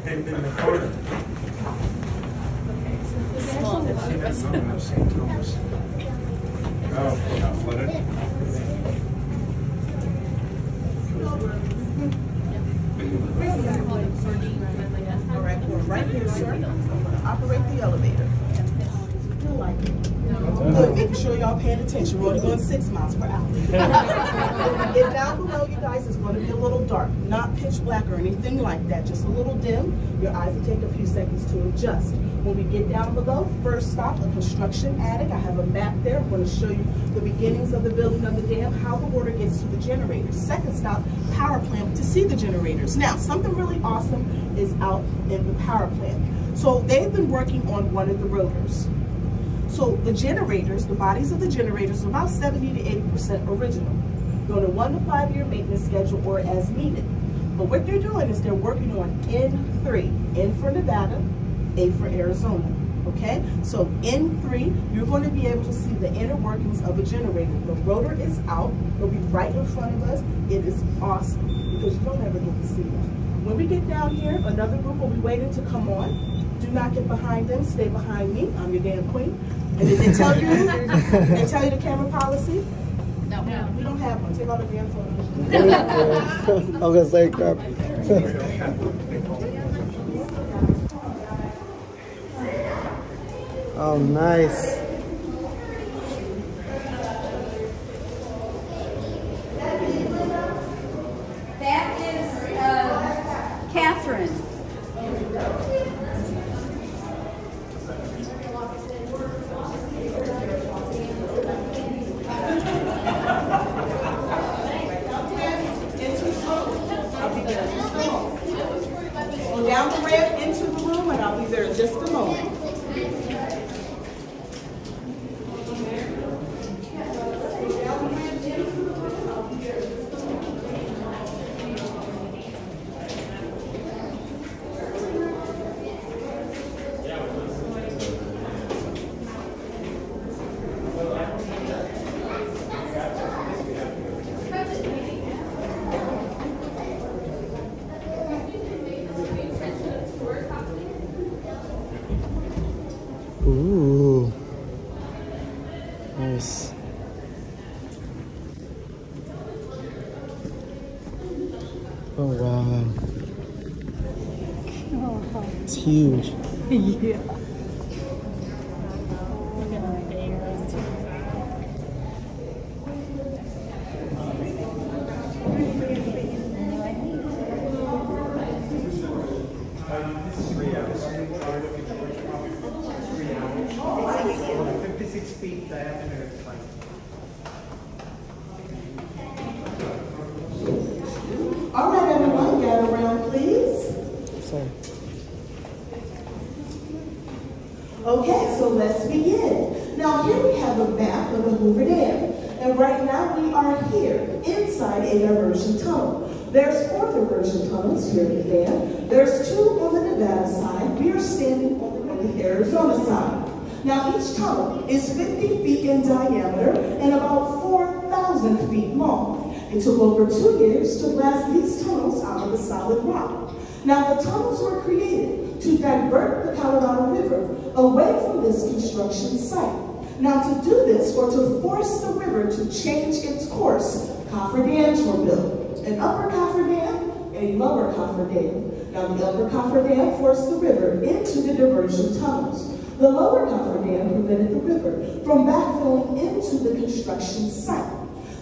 in the corner. Oh, not flooded. All right, we're right here, sir. I'm going to operate the elevator. Feel like it. Good, making sure y'all paying attention. We're only going 6 miles per hour. When we get down below, you guys, it's going to be a little dark. Not pitch black or anything like that, just a little dim. Your eyes will take a few seconds to adjust. When we get down below, first stop, a construction attic. I have a map there. I'm going to show you the beginnings of the building of the dam, how the water gets to the generators. Second stop, power plant to see the generators. Now, something really awesome is out in the power plant. So they've been working on one of the rotors. So the generators, the bodies of the generators, are about 70 to 80% original. They're on a 1 to 5 year maintenance schedule or as needed. But what they're doing is they're working on N3, N for Nevada, A for Arizona, okay? So N3, you're going to be able to see the inner workings of a generator. The rotor is out, it'll be right in front of us. It is awesome because you don't ever get to see it. When we get down here, another group will be waiting to come on. Do not get behind them, stay behind me. I'm your damn queen. And did they tell you, the camera policy? No. We don't have one. Take all the damn photos. I'm gonna say crap. Oh, nice. That is Catherine. Go down the ramp into the room and I'll be there in just a moment. Ooh. Nice. Oh, wow. It's huge. Yeah. All right, everyone, gather around, please. Sorry. Okay, so let's begin. Now, here we have a map of the Hoover Dam. And right now, we are here inside a diversion tunnel. There's 4 diversion tunnels here at the dam. There's 2 on the Nevada side. We are standing on the Arizona side. Now, each tunnel is 50 feet in diameter and about 4,000 feet long. It took over 2 years to blast these tunnels out of the solid rock. Now, the tunnels were created to divert the Colorado River away from this construction site. Now, to do this, or to force the river to change its course, cofferdams were built. An upper cofferdam and a lower cofferdam. Now, the upper cofferdam forced the river into the diversion tunnels. The lower cofferdam prevented the river from backfilling into the construction site.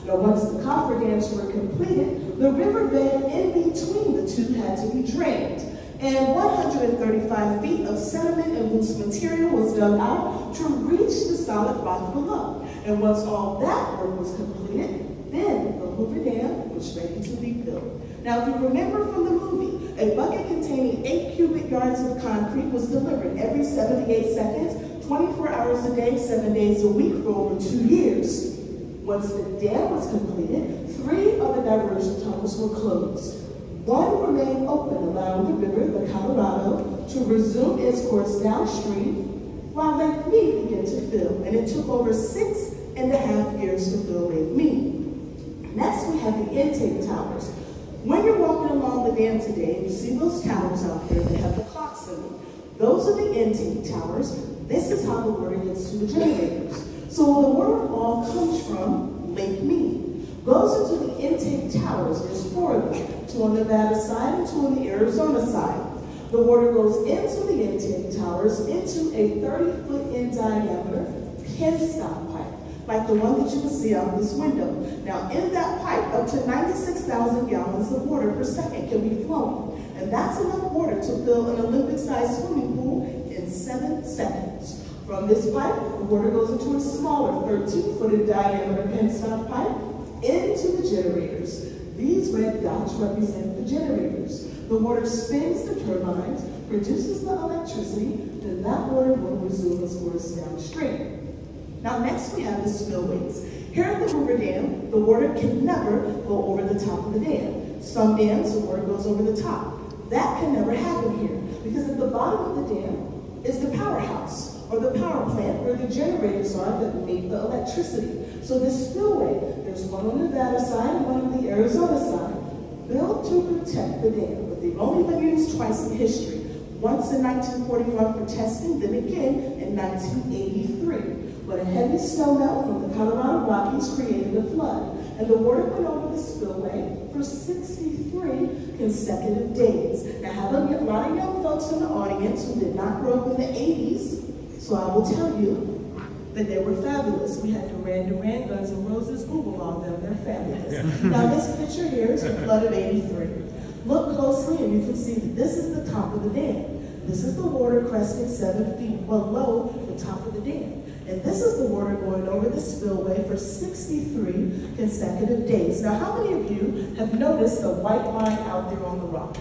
Now, once the cofferdams were completed, the riverbed in between the two had to be drained. And 135 feet of sediment and loose material was dug out to reach the solid rock below. And once all that work was completed, then the Hoover Dam was ready to be built. Now, if you remember from the movie, a bucket containing 8 cubic yards of concrete was delivered every 78 seconds, 24 hours a day, 7 days a week for over 2 years. Once the dam was completed, 3 of the diversion tunnels were closed. 1 remained open, allowing the river, the Colorado, to resume its course downstream, while Lake Mead began to fill, and it took over 6.5 years to fill Lake Mead. Next, we have the intake towers. When you're walking along the dam today, and you see those towers out there that have the clocks in them, those are the intake towers. This is how the water gets to the generators. So the water all comes from Lake Mead, goes into the intake towers. There's 4 of them, 2 on the Nevada side and 2 on the Arizona side. The water goes into the intake towers into a 30-foot in diameter penstock pipe, like the one that you can see out this window. Now in that pipe, up to 96,000 gallons of water per second can be flowing. And that's enough water to fill an Olympic-sized swimming pool in 7 seconds. From this pipe, the water goes into a smaller 13-foot in diameter penstock pipe into the generators. These red dots represent the generators. The water spins the turbines, produces the electricity, then that water will resume its course downstream. Now next we have the spillways. Here at the Hoover Dam, the water can never go over the top of the dam. Some dams, the water goes over the top. That can never happen here, because at the bottom of the dam is the powerhouse, or the power plant, where the generators are that make the electricity. So this spillway, there's one on the Nevada side and one on the Arizona side, built to protect the dam, but they've only been used twice in history. Once in 1941 for testing, then again in 1983. But a heavy snow melt from the Colorado Rockies created a flood, and the water went over the spillway for 63 consecutive days. Now, I have a lot of young folks in the audience who did not grow up in the 80s, so I will tell you that they were fabulous. We had Duran Duran, Guns N' Roses, Google all them, they're fabulous. Now this picture here is the flood of 83. Look closely and you can see that this is the top of the dam. This is the water cresting 7 feet below the top of the dam. And this is the water going over the spillway for 63 consecutive days. Now how many of you have noticed the white line out there on the rock?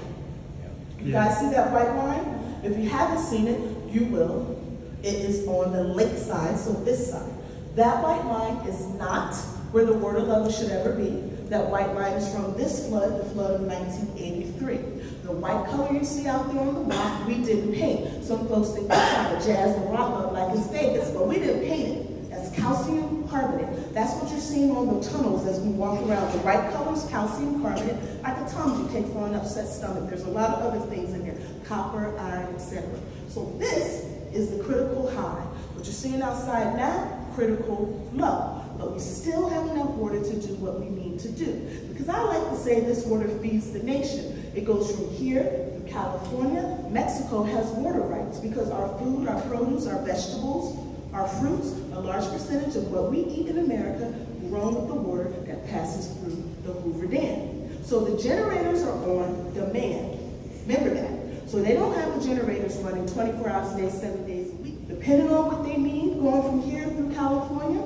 You guys see that white line? If you haven't seen it, you will. It is on the lake side, so this side. That white line is not where the water level should ever be. That white line is from this flood, the flood of 1983. The white color you see out there on the rock, we didn't paint. Some folks think we're trying to jazz the rock up like it's Vegas, but we didn't paint it. That's calcium carbonate. That's what you're seeing on the tunnels as we walk around. The right color is calcium carbonate, like the Tums you take for an upset stomach. There's a lot of other things in here, copper, iron, etc. So this is the critical high. What you're seeing outside now, critical low. But we still have enough water to do what we need to do. Because I like to say this water feeds the nation. It goes from here to California. Mexico has water rights because our food, our produce, our vegetables, our fruits, a large percentage of what we eat in America grown with the water that passes through the Hoover Dam. So the generators are on demand. Remember that. So they don't have the generators running 24 hours a day, 7 days a week. Depending on what they need, going from here through California,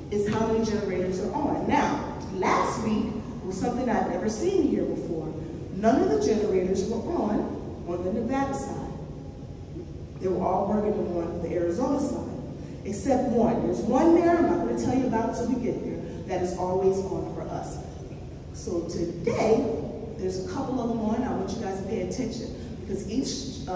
is how many generators are on. Now, last week was something I'd never seen here before. None of the generators were on the Nevada side. They were all working on the Arizona side, except one. There's one there, I'm not going to tell you about it until we get there, that is always on for us. So today, there's a couple of them on. I want you guys to pay attention because each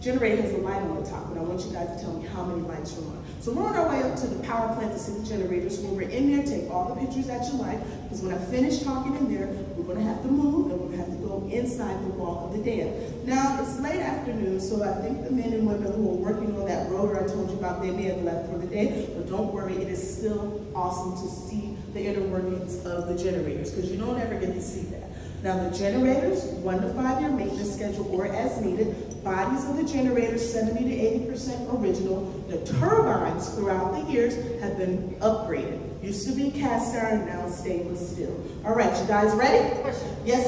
generator has a light on the top, and I want you guys to tell me how many lights are on. So we're on our way up to the power plant to see the generators. When we're in there, take all the pictures that you like, because when I finish talking in there, we're going to have to move, and we're going to have to go inside the wall of the dam. Now, it's late afternoon, so I think the men and women who are working on that rotor I told you about, they may have left for the day, but don't worry, it is still awesome to see the inner workings of the generators, because you don't ever get to see that. Now the generators, 1 to 5 year maintenance schedule or as needed. Bodies of the generators, 70 to 80% original. The turbines throughout the years have been upgraded. Used to be cast iron, now stainless steel. All right, you guys ready? Question. Yes?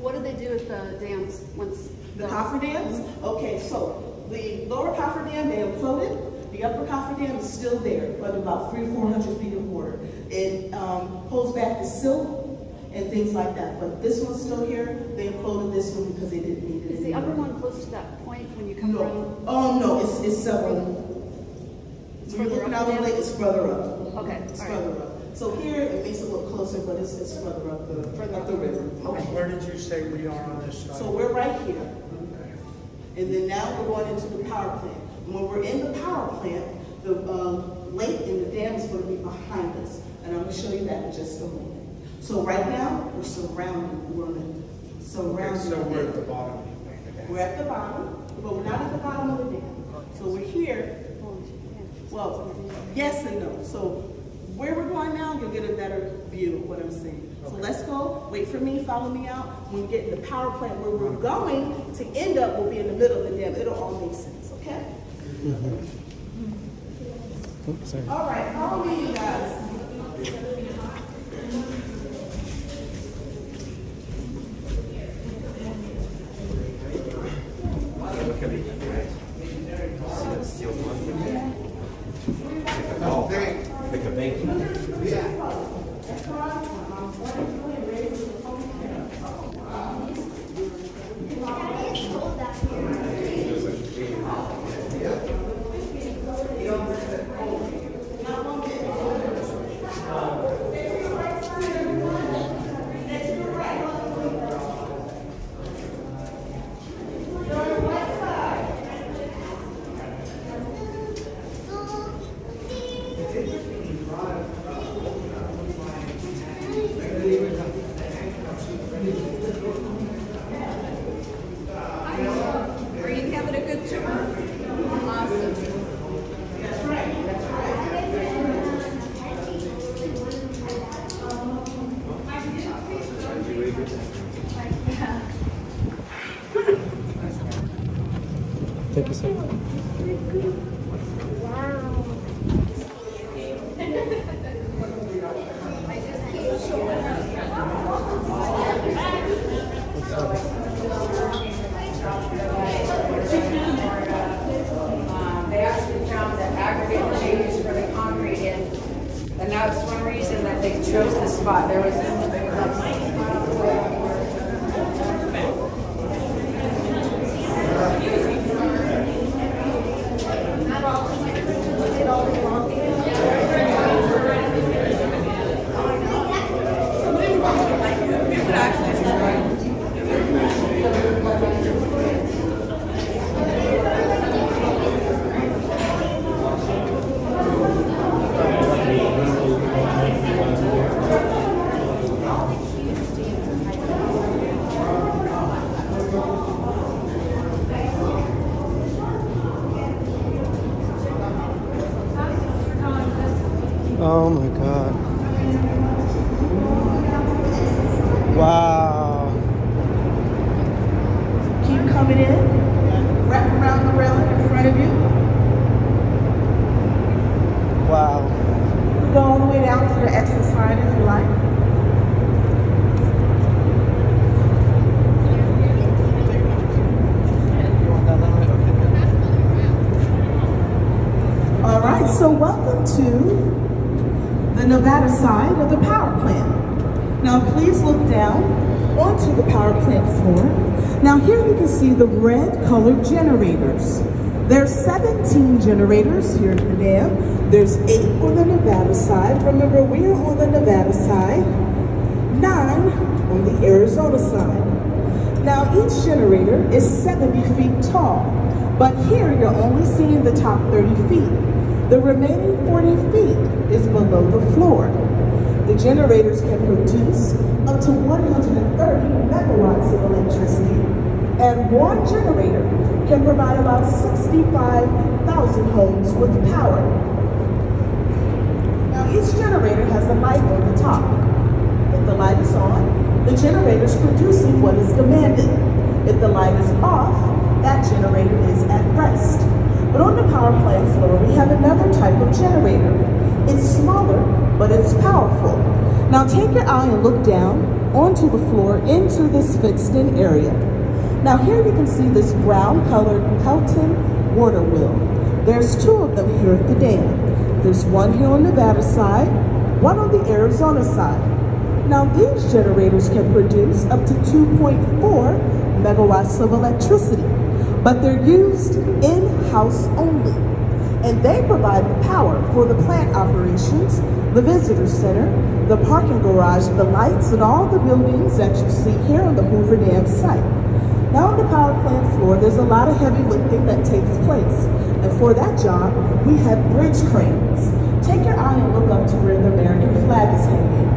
What do they do with the dams once? The coffer dams? Okay, so the lower coffer dam, they imploded. The upper coffer dam is still there, but about 300 or 400 feet of water. It pulls back the silt and things like that. But this one's still here. They imploded this one because they didn't need it. Is the upper one close to that point when you come around? No, it's several. When you're looking out the lake, it's further up. Okay, it's further up. So here it makes it look closer, but it's further up the river. Okay. Where did you say we are on this side? So we're right here. And then now we're going into the power plant. And when we're in the power plant, the lake and the dam is going to be behind us. And I'm going to show you that in just a moment. So right now, we're surrounded. We're surrounded. So we're at the bottom. We're at the bottom, but we're not at the bottom of the dam. So we're here. Well, yes and no. So where we're going now, you'll get a better view of what I'm saying. So let's go. Wait for me. Follow me out. When we get in the power plant, where we're going to end up will be in the middle of the dam. It'll all make sense, okay? Oops, sorry. All right, follow me, you guys. Pick a bank. Are you having a good tour? Awesome. That's right. That's Thank you, sir. They actually found that aggregate they used for the concrete in, and that's one reason that they chose this spot. There was Oh my God. Wow. Keep coming in. Wrap around the railing in front of you. Wow. Go all the way down to the exit side if you like. All right, so welcome to the Nevada side of the power plant. Now please look down onto the power plant floor. Now here you can see the red colored generators. There's 17 generators here at the dam. There's 8 on the Nevada side. Remember, we're on the Nevada side, 9 on the Arizona side. Now each generator is 70 feet tall, but here you're only seeing the top 30 feet. The remaining 40 feet is below the floor. The generators can produce up to 130 megawatts of electricity, and one generator can provide about 65,000 homes with power. Now each generator has a light on the top. If the light is on, the generator is producing what is demanded. If the light is off, that generator is at rest. But on the power plant floor, we have another type of generator. It's smaller, but it's powerful. Now take your eye and look down onto the floor into this fenced-in area. Now here you can see this brown-colored Pelton water wheel. There's 2 of them here at the dam. There's one here on the Nevada side, one on the Arizona side. Now these generators can produce up to 2.4 megawatts of electricity, but they're used in-house only. And they provide the power for the plant operations, the visitor center, the parking garage, the lights, and all the buildings that you see here on the Hoover Dam site. Now on the power plant floor, there's a lot of heavy lifting that takes place. And for that job, we have bridge cranes. Take your eye and look up to where the American flag is hanging.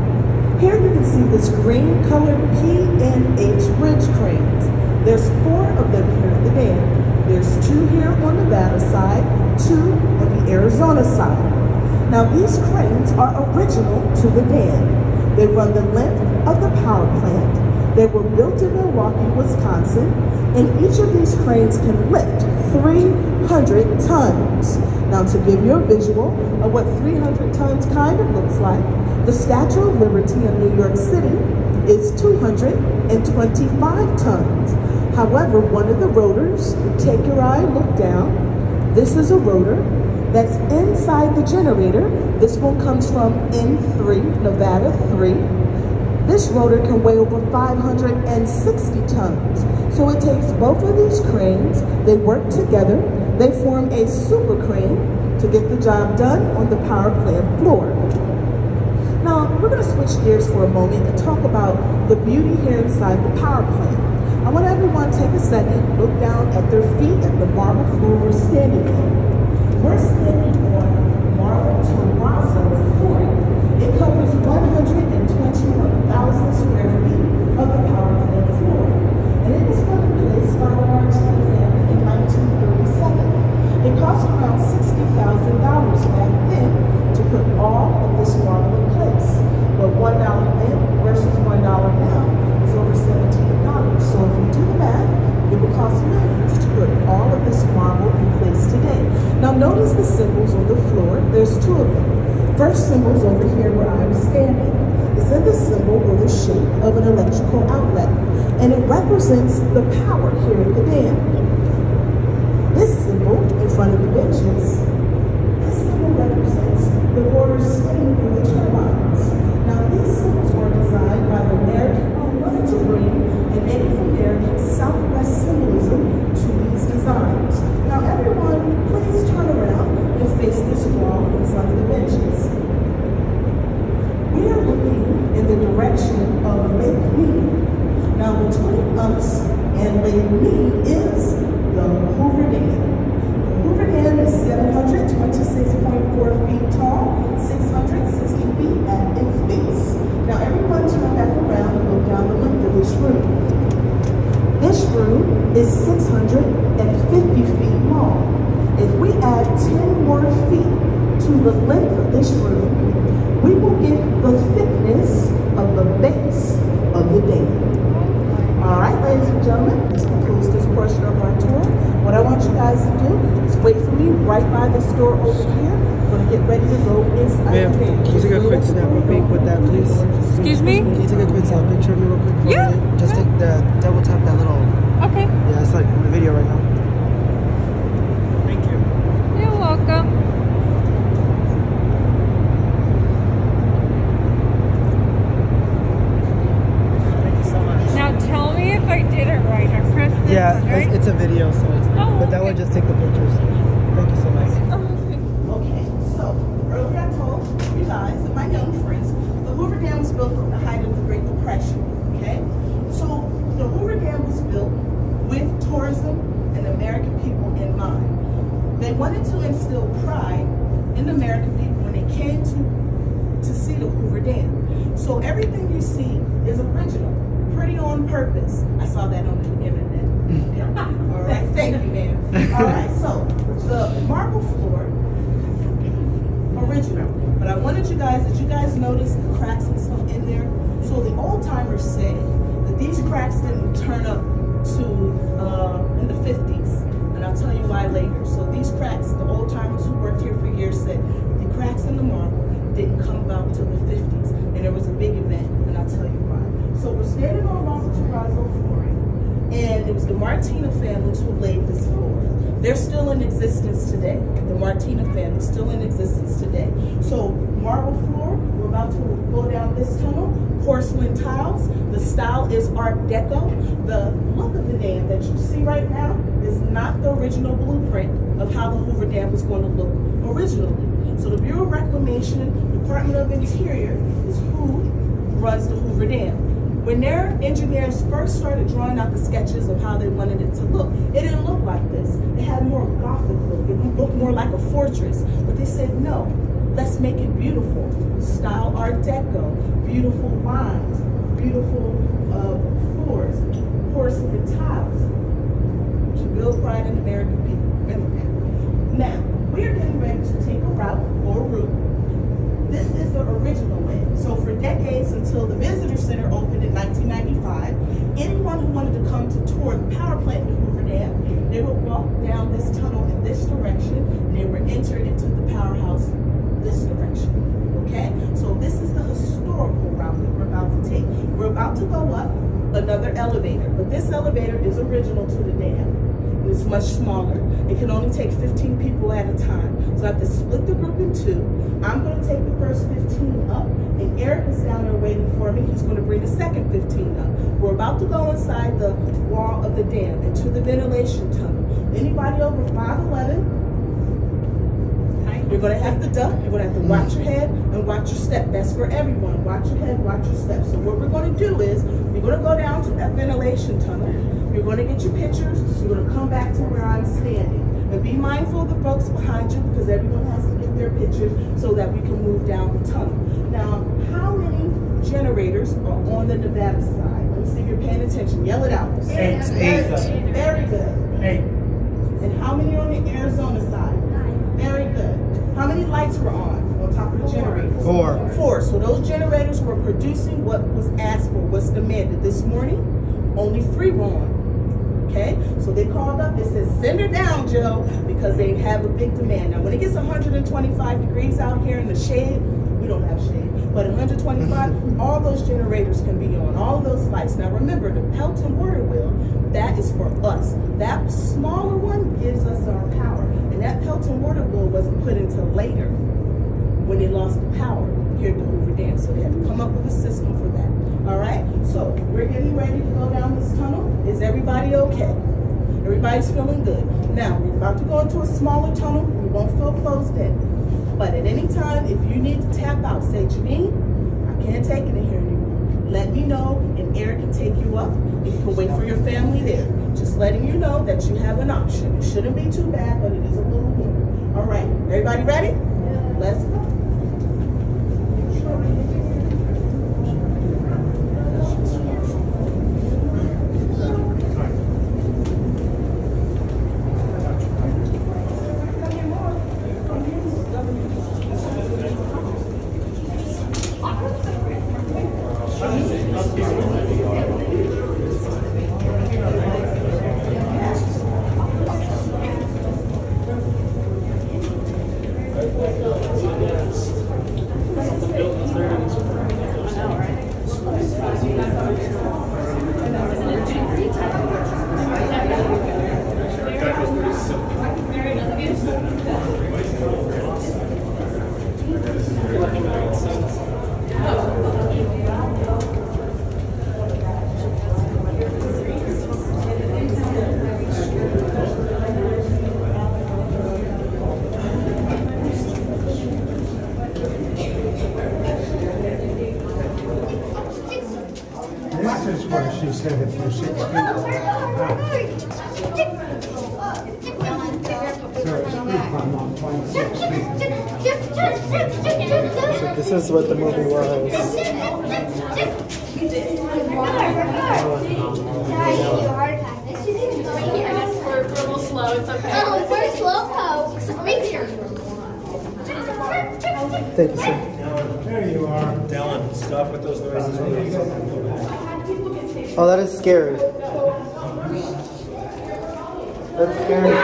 Here you can see this green colored P&H bridge cranes. There's 4 of them here at the dam. There's 2 here on the Nevada side, 2 on the Arizona side. Now these cranes are original to the dam. They run the length of the power plant. They were built in Milwaukee, Wisconsin, and each of these cranes can lift 300 tons. Now to give you a visual of what 300 tons kind of looks like, the Statue of Liberty in New York City is 225 tons. However, one of the rotors, take your eye, look down, this is a rotor that's inside the generator. This one comes from N3, Nevada 3. This rotor can weigh over 560 tons. So it takes both of these cranes, they work together, they form a super crane to get the job done on the power plant floor. Now, we're gonna switch gears for a moment and talk about the beauty here inside the power plant. I want everyone to take a second, look down at their feet at the marble floor we're standing on. We're standing on marble terrazzo flooring. It covers 121,000 square feet of the power plant floor. And it was put in place by the Martin family in 1937. It cost around $60,000 back then to put all of this marble in place. But $1 then versus $1 now is over $17. So if you do the math, it would cost millions to put all of this marble in place today. Now notice the symbols on the floor. There's 2 of them. First symbol is over here where I'm standing. It's in the symbol or the shape of an electrical outlet, and it represents the power here at the dam. This symbol in front of the benches, this symbol represents the water spinning through the turbines. Now these symbols were designed by the American who wanted to bring a Native American Southwest symbolism to these designs. Now everyone, please turn around and face this wall in front of the benches. We are looking in the direction of Lake Mead. Now between us and Lake Mead is the Hoover Dam. The Hoover Dam is 726.4 feet tall, 660 feet at its base. Now everyone turn back around and look down the length of this room. This room is 650 feet long. If we add 10 more feet to the length of this room, we will get the thickness of the base of the dam. All right, ladies and gentlemen, this concludes this portion of our tour. What I want you guys to do is wait for me right by this door over here. We're going to get ready to go inside the dam. Can you take a quick snap of me with that, please? Excuse me? Can you take a quick picture of me real quick? Yeah. Just take the, double tap that little, Okay. yeah, it's like in the video right now. Thank you. You're welcome. Now tell me if I did it right. I pressed this Yeah, one, right? it's a video, so it's, but that okay. would just take the pictures. Thank you so much. Okay, so earlier I told you guys and my young friends, the Hoover Dam was built at the height of the Great Depression, okay? So the Hoover Dam was built with tourism and American people in mind. They wanted to instill pride in the American people when they came to see the Hoover Dam. So everything you see is original, pretty on purpose. I saw that on the internet. Yeah. All right, thank you, ma'am. All right, so the marble floor, original. But I wanted you guys, did you guys notice the cracks and stuff in there? So the old timers say that these cracks didn't turn up to in the 50s. And I'll tell you why later. So these cracks, the old timers who worked here for years said the cracks in the marble didn't come about until the 50s. And there was a big event, and I'll tell you why. So we're standing on marble terrazzo flooring, and it was the Martina families who laid this floor. They're still in existence today. The Martina family still in existence today. So marble floor, we're about to go down this tunnel. Porcelain tiles. The style is Art Deco. The look of the dam that you see right now is not the original blueprint of how the Hoover Dam was going to look originally. So the Bureau of Reclamation, Department of Interior is who runs the Hoover Dam. When their engineers first started drawing out the sketches of how they wanted it to look, it didn't look like this. It had more Gothic look. It looked more like a fortress. But they said, no, Let's make it beautiful. Style Art Deco, beautiful lines, beautiful floors, porcelain tiles to build pride in American people. Now, we're getting ready to take a route or route. This is the original way. So for decades, until the Visitor Center opened in 1995, anyone who wanted to come to tour the power plant in Hoover Dam, they would walk down this tunnel in this direction, and they were entered into the powerhouse this direction. Okay? So this is the historical route that we're about to take. We're about to go up another elevator, but this elevator is original to the dam. It's much smaller. It can only take 15 people at a time. So I have to split the group in two. I'm going to take the first 15 up, and Eric is down there waiting for me. He's going to bring the second 15 up. We're about to go inside the wall of the dam into the ventilation tunnel. Anybody over 5'11", you're going to have to duck. You're going to have to watch your head and watch your step. That's for everyone. Watch your head, watch your step. So what we're going to do is you're going to go down to that ventilation tunnel. You're going to get your pictures. You're going to come back to where I'm standing. And be mindful of the folks behind you, because everyone has to get their pictures so that we can move down the tunnel. Now, how many generators are on the Nevada side? Let me see if you're paying attention. Yell it out. 8. Very good. 8. And how many on the Arizona side? 9. Very good. How many lights were on top of the generators? 4. 4. So those generators were producing what was asked for, what's demanded. This morning, only 3 were on. Okay, so they called up, they said, send her down, Joe, because they have a big demand. Now, when it gets 125 degrees out here in the shade, we don't have shade, but 125, all those generators can be on, all of those lights. Now, remember, the Pelton water wheel, that is for us. That smaller one gives us our power, and that Pelton water wheel wasn't put into later when they lost the power here at the Hoover Dam, so they had to come up with a system for that. All right, so we're getting ready to go down this tunnel. Is everybody okay? Everybody's feeling good. Now, we're about to go into a smaller tunnel. We won't feel closed in. But at any time, if you need to tap out, say, Janine, I can't take it in here anymore. Let me know, and Eric can take you up, and you can wait for your family there. Just letting you know that you have an option. It shouldn't be too bad, but it is a little warm. All right, everybody ready? Yeah. Let's go. This is what she said if you're 6 feet. So it's proof I'm not quite 6 feet. So this is what the movie was. We're a little slow, it's okay. Oh, we're slow pokes. Right here. Thank you, sir. There you are. Dylan, stop with those noises. Oh, that is scary. That's scary.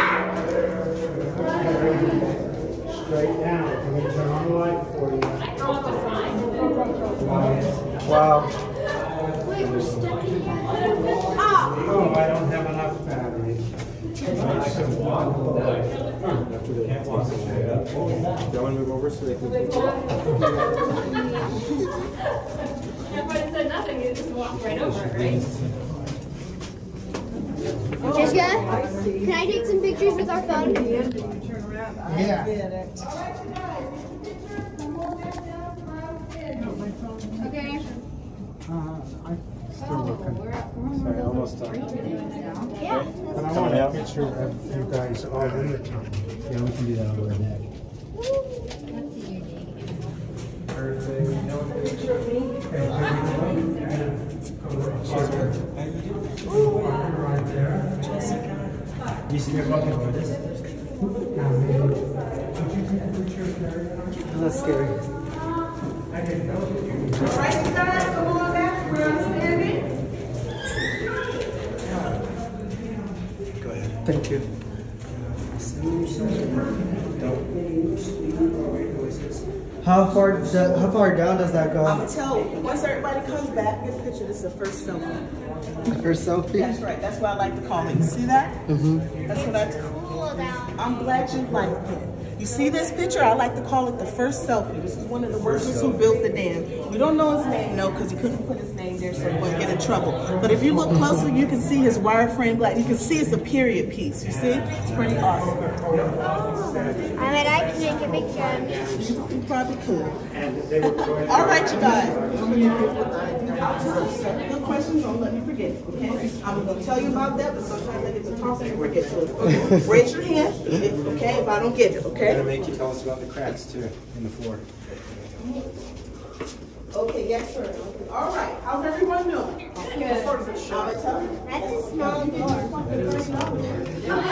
Straight down. Can we turn on the light for you? Wow. Oh, I don't have enough battery. Dylan, move over so they can. Everybody said nothing, you just walked right over it, right? Jessica, can I take some pictures with our phone? Yeah. Okay. I'm still looking. Sorry, almost done. Yeah. But I want a picture of you guys all in the tunnel. Yeah, we can do that over there. picture of me. Right there. You see your bucket over this? That's scary. All right, you guys, come on back where I'm standing. Go ahead. Thank you. How far down does that go? I'm gonna tell you, once everybody comes back, this picture, this is the first selfie. The first selfie? That's right, that's what I like to call it. You see that? Mm-hmm. That's what I do. I'm glad you liked it. You see this picture? I like to call it the first selfie. This is one of the workers who built the dam. We don't know his name, no, because he couldn't put his name there so he wouldn't get in trouble. But if you look closely, you can see his wireframe glass. You can see it's a period piece. You see? It's pretty awesome. I mean, I can make a picture of me. You probably could. All right, you guys. Good questions, don't let me forget, okay? I'm going to tell you about that, but sometimes I get to talk and I forget. So raise your hand, okay, if I don't get it, okay? I'm gonna make you tell us about the cracks too in the floor. Okay, yes, sir. All right, how's everyone doing? Good. That's a small door. All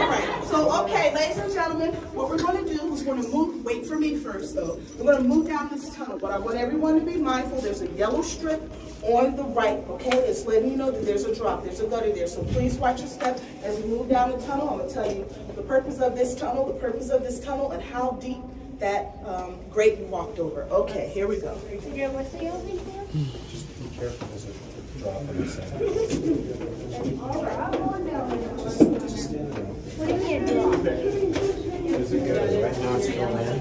right, so, okay, ladies and gentlemen, what we're going to do is we're going to move, wait for me first, though. We're going to move down this tunnel, but I want everyone to be mindful. There's a yellow strip on the right, okay? It's letting you know that there's a drop, there's a gutter there, so please watch your step as we move down the tunnel. I'm going to tell you the purpose of this tunnel, and how deep that grate you walked over. Okay, here we go. What's the yellow thing for? Just be careful, there's a drop on the side. Just stand there. What do you mean a drop? There's a gutter, right now it's still in.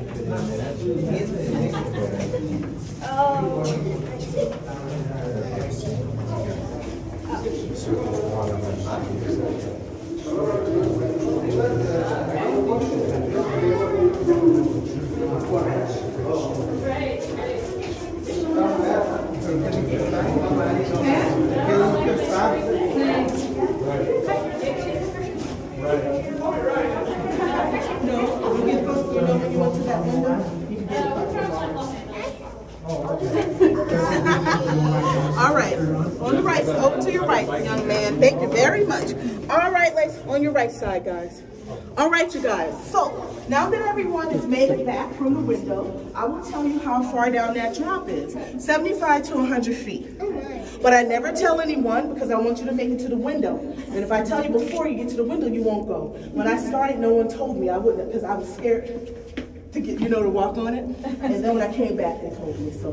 Oh. So there's water on All right, on the right, so over to your right, young man. Thank you very much. All right, let's on your right side, guys. All right, you guys. So now that everyone has made it back from the window, I will tell you how far down that drop is. 75 to 100 feet. But I never tell anyone because I want you to make it to the window. And if I tell you before you get to the window, you won't go. When I started, no one told me. I wouldn't because I was scared to get, to walk on it. And then when I came back, they told me. So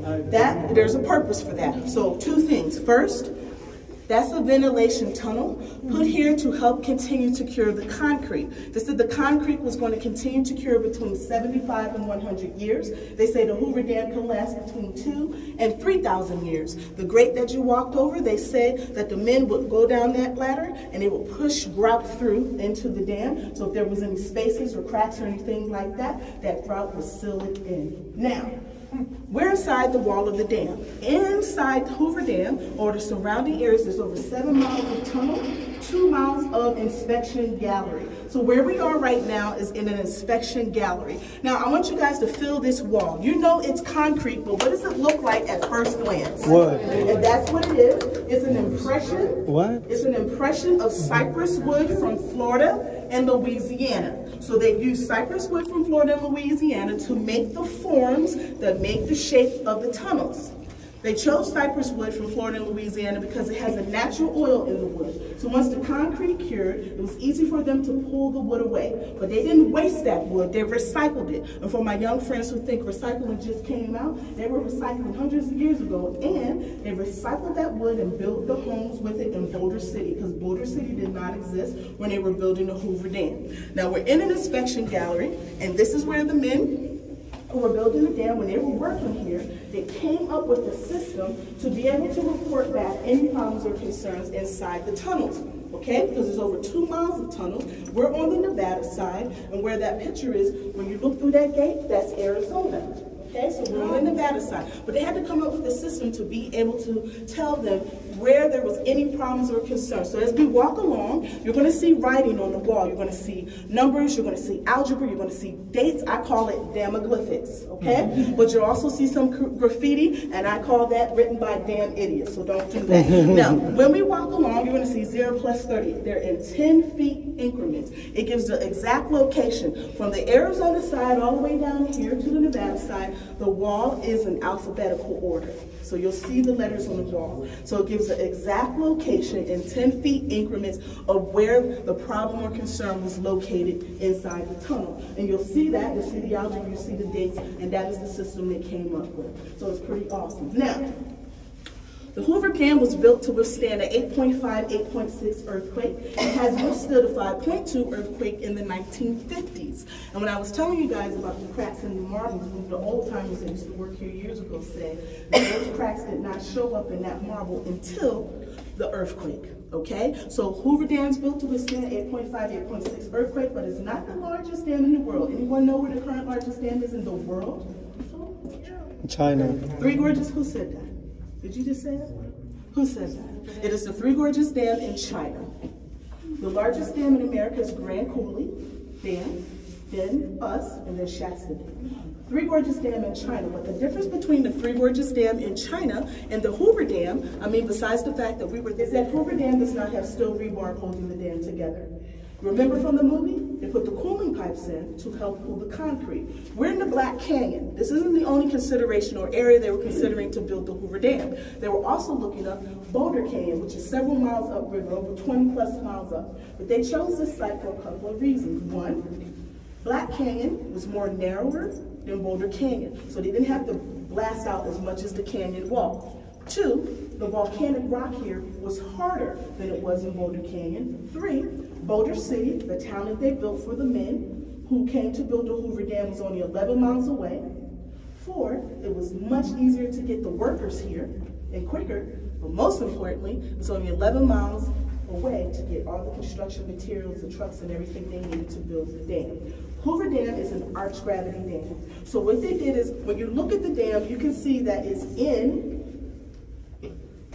there's a purpose for that. So two things. First, that's a ventilation tunnel put here to help continue to cure the concrete. They said the concrete was going to continue to cure between 75 and 100 years. They say the Hoover Dam can last between 2,000 and 3,000 years. The grate that you walked over, they said that the men would go down that ladder and they would push grout through into the dam. So if there was any spaces or cracks or anything like that, that grout would seal it in. Now, we're inside the wall of the dam. Inside Hoover Dam, or the surrounding areas, there's over 7 miles of tunnel, 2 miles of inspection gallery. So where we are right now is in an inspection gallery. Now, I want you guys to feel this wall. You know it's concrete, but what does it look like at first glance? What? And that's what it is. It's an impression. What? It's an impression of cypress wood from Florida and Louisiana. So they use cypress wood from Florida and Louisiana to make the forms that make the shape of the tunnels. They chose cypress wood from Florida and Louisiana because it has a natural oil in the wood. So once the concrete cured, it was easy for them to pull the wood away. But they didn't waste that wood, they recycled it. And for my young friends who think recycling just came out, they were recycling hundreds of years ago, and they recycled that wood and built the homes with it in Boulder City, because Boulder City did not exist when they were building the Hoover Dam. Now we're in an inspection gallery, and this is where the men who were building the dam, when they were working here, they came up with a system to be able to report back any problems or concerns inside the tunnels, okay? Because there's over 2 miles of tunnel. We're on the Nevada side, and where that picture is, when you look through that gate, that's Arizona. Okay, so we're on the Nevada side. But they had to come up with a system to be able to tell them where there was any problems or concerns. So as we walk along, you're going to see writing on the wall. You're going to see numbers, you're going to see algebra, you're going to see dates. I call it damaglyphics, okay? But you'll also see some graffiti, and I call that written by damn idiots, so don't do that. Now, when we walk along, you're going to see 0 plus 30. They're in 10 feet increments. It gives the exact location. From the Arizona side all the way down here to the Nevada side, the wall is in alphabetical order. So you'll see the letters on the wall. So it gives the exact location in 10 feet increments of where the problem or concern was located inside the tunnel. And you'll see that, you'll see the algebra, you'll see the dates, and that is the system they came up with. So it's pretty awesome. Now, the Hoover Dam was built to withstand an 8.5, 8.6 earthquake. It has withstood a 5.2 earthquake in the 1950s. And when I was telling you guys about the cracks in the marbles, the old timers that used to work here years ago said that those cracks did not show up in that marble until the earthquake. Okay, so Hoover Dam's built to withstand 8.5, 8.6 earthquake, but it's not the largest dam in the world. Anyone know where the current largest dam is in the world? China. Three Gorges, who said that? Did you just say that? Who said that? It is the Three Gorges Dam in China. The largest dam in America is Grand Coulee Dam, then us, and then Shasta Dam. Three Gorges Dam in China, but the difference between the Three Gorges Dam in China and the Hoover Dam, besides the fact that is that Hoover Dam does not have steel rebar holding the dam together. Remember from the movie? They put the cooling pipes in to help cool the concrete. We're in the Black Canyon. This isn't the only consideration or area they were considering to build the Hoover Dam. They were also looking up Boulder Canyon, which is several miles upriver, over 20 plus miles up. But they chose this site for a couple of reasons. One, Black Canyon was more narrower than Boulder Canyon, so they didn't have to blast out as much as the canyon wall. Two, the volcanic rock here was harder than it was in Boulder Canyon. Three, Boulder City, the town that they built for the men who came to build the Hoover Dam, was only 11 miles away. Four, it was much easier to get the workers here and quicker, but most importantly, it's only 11 miles away to get all the construction materials, the trucks and everything they needed to build the dam. Hoover Dam is an arch gravity dam. So what they did is, when you look at the dam, you can see that it's in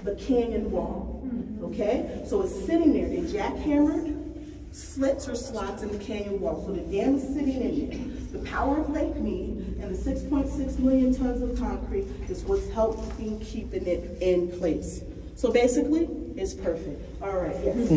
the canyon wall, okay? So it's sitting there. They jackhammered slits or slots in the canyon wall. So the dam is sitting in there. The power of Lake Mead and the 6.6 million tons of concrete is what's helping keeping it in place. So basically, it's perfect. All right, yes.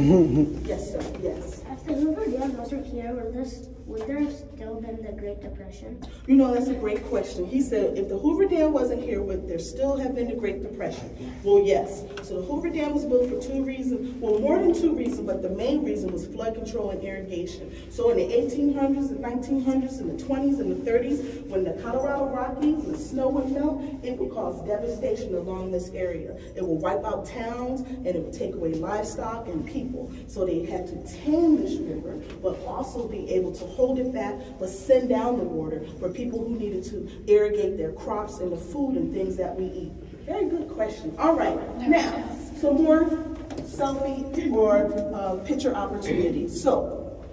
Yes, sir, yes. If the Hoover Dam wasn't here, would there have still been the Great Depression? You know, that's a great question. He said, if the Hoover Dam wasn't here, would there still have been the Great Depression? Well, yes. So the Hoover Dam was built for two reasons. Well, more than two reasons, but the main reason was flood control and irrigation. So in the 1800s and 1900s and the 20s and the 30s, when the Colorado Rockies and the snow would melt, it would cause devastation along this area. It would wipe out towns, and it would take away livestock and people. So they had to tame this river, but also be able to hold it back, but send down the water for people who needed to irrigate their crops and the food and things that we eat. Very good question. All right, now, some more selfie or picture opportunities. So,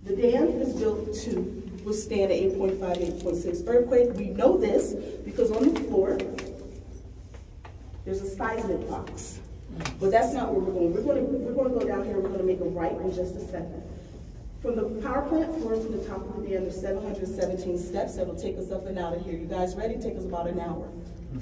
the dam is built to withstand an 8.5, 8.6 earthquake. We know this because on the floor, there's a seismic box. But that's not where we're going. We're going to go down here. We're going to make a right in just a second. From the power plant floor to the top of the dam, there's 717 steps that will take us up and out of here. You guys ready? Take us about an hour.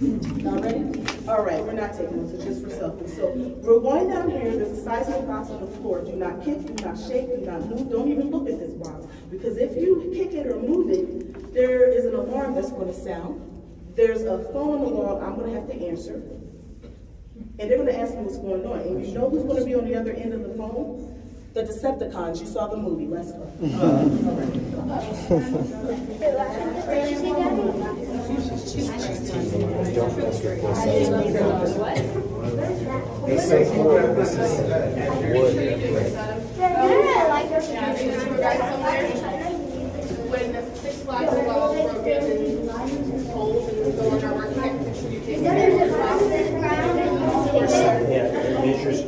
Not ready? All right, we're not taking this. It's just for selfies. So we're going down here. There's a seismic box on the floor. Do not kick, do not shake, do not move. Don't even look at this box. Because if you kick it or move it, there is an alarm that's going to sound. There's a phone on the wall I'm going to have to answer. And they're going to ask me what's going on. And you know who's going to be on the other end of the phone? The Decepticons. You saw the movie. Let's go. This is wood. This is wood. When the Six Flags were all broken and holes and go on our work, Yeah, it measures.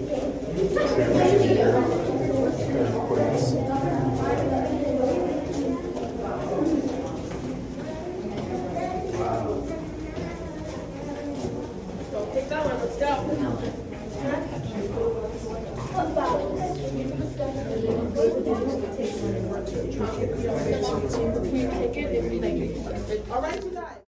All right, you guys.